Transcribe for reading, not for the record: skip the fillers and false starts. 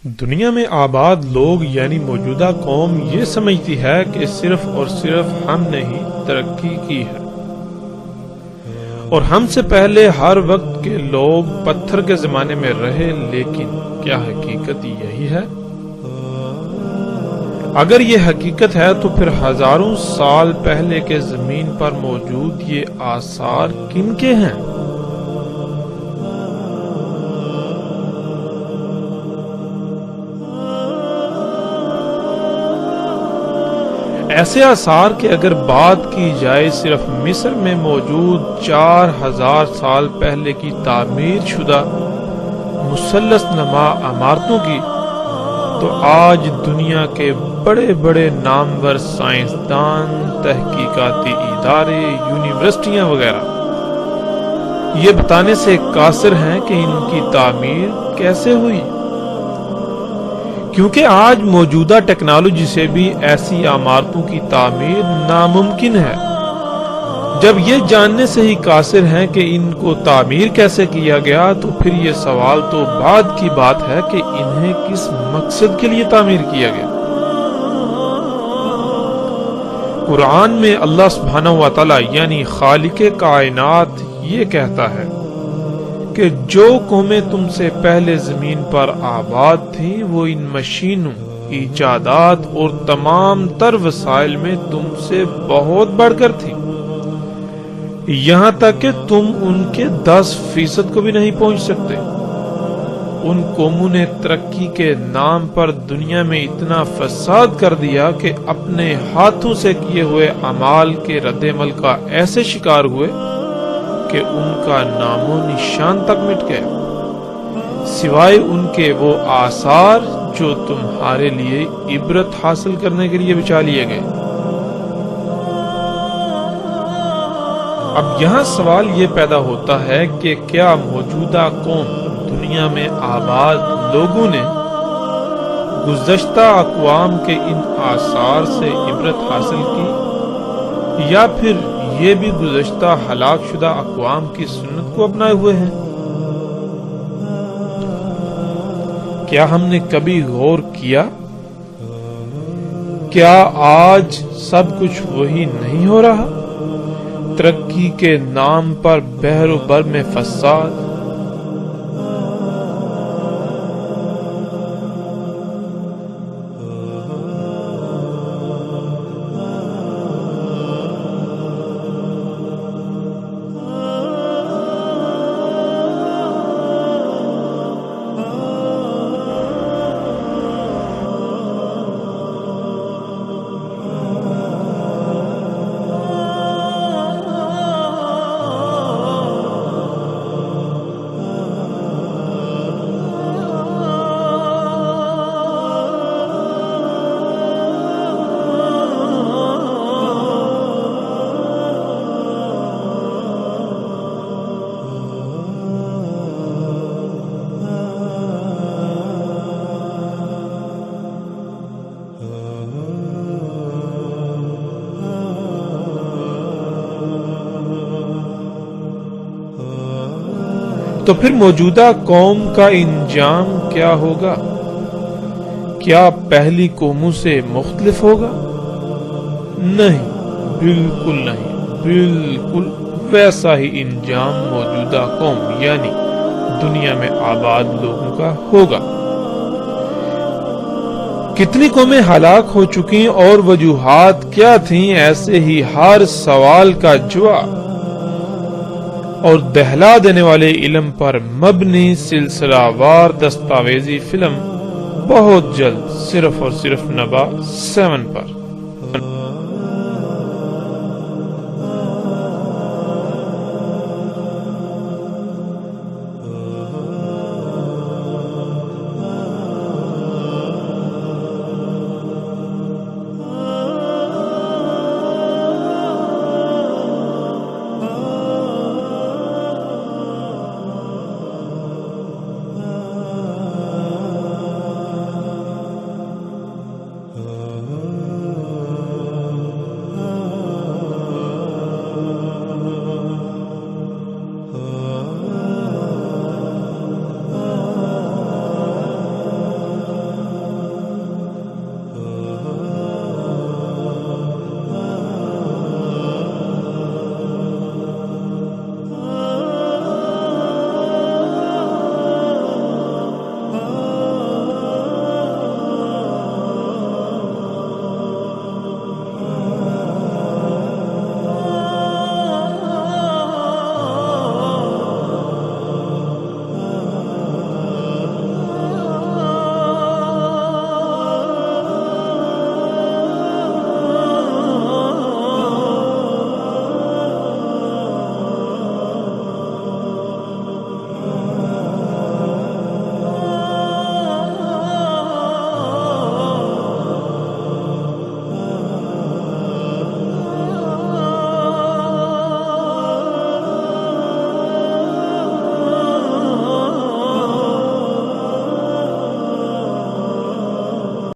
دنیا میں آباد لوگ یعنی موجودہ قوم یہ سمجھتی ہے کہ صرف اور صرف ہم نے ہی ترقی کی ہے اور ہم سے پہلے ہر وقت کے لوگ پتھر کے زمانے میں رہے، لیکن کیا حقیقت یہی ہے؟ اگر یہ حقیقت ہے تو پھر ہزاروں سال پہلے کے زمین پر موجود یہ آثار کن کے ہیں؟ ایسے آثار کہ اگر بات کی جائے صرف مصر میں موجود 4000 سال پہلے کی تعمیر شدہ مثلث نما عمارتوں کی، تو آج دنیا کے بڑے بڑے نامور سائنسدان، تحقیقاتی ادارے، یونیورسٹیاں وغیرہ یہ بتانے سے قاصر ہیں کہ ان کی تعمیر کیسے ہوئی، کیونکہ آج موجودہ ٹیکنالوجی سے بھی ایسی عمارتوں کی تعمیر ناممکن ہے۔ جب یہ جاننے سے ہی قاصر ہیں کہ ان کو تعمیر کیسے کیا گیا، تو پھر یہ سوال تو بعد کی بات ہے کہ انہیں کس مقصد کے لیے تعمیر کیا گیا۔ قرآن میں اللہ سبحانہ وتعالی یعنی خالق کائنات یہ کہتا ہے کہ جو قومیں تم سے پہلے زمین پر آباد تھیں وہ ان مشینوں، ایجادات اور تمام تر وسائل میں تم سے بہت بڑھ کر تھیں، یہاں تک کہ تم ان کے 10% کو بھی نہیں پہنچ سکتے۔ ان قوموں نے ترقی کے نام پر دنیا میں اتنا فساد کر دیا کہ اپنے ہاتھوں سے کیے ہوئے اعمال کے رد عمل کا ایسے شکار ہوئے کہ ان کا نام و نشان تک مٹ گیا، سوائے ان کے وہ آثار جو تمہارے لیے عبرت حاصل کرنے کے لیے بچا لیے گئے۔ اب یہاں سوال یہ پیدا ہوتا ہے کہ کیا موجودہ قوم دنیا میں آباد لوگوں نے گزشتہ اقوام کے ان آثار سے عبرت حاصل کی، یا پھر یہ بھی گزشتہ ہلاک شدہ اقوام کی سنت کو اپنائے ہوئے ہیں؟ کیا ہم نے کبھی غور کیا کیا آج سب کچھ وہی نہیں ہو رہا؟ ترقی کے نام پر بحر و بر میں فساد، تو پھر موجودہ قوم کا انجام کیا ہوگا؟ کیا پہلی قوموں سے مختلف ہوگا؟ نہیں، بالکل نہیں، بالکل ویسا ہی انجام موجودہ قوم یعنی دنیا میں آباد لوگوں کا ہوگا۔ کتنی قومیں ہلاک ہو چکی اور وجوہات کیا تھیں، ایسے ہی ہر سوال کا جواب اور دہلا دینے والے علم پر مبنی سلسلہ وار دستاویزی فلم بہت جلد صرف اور صرف نبا 7 پر۔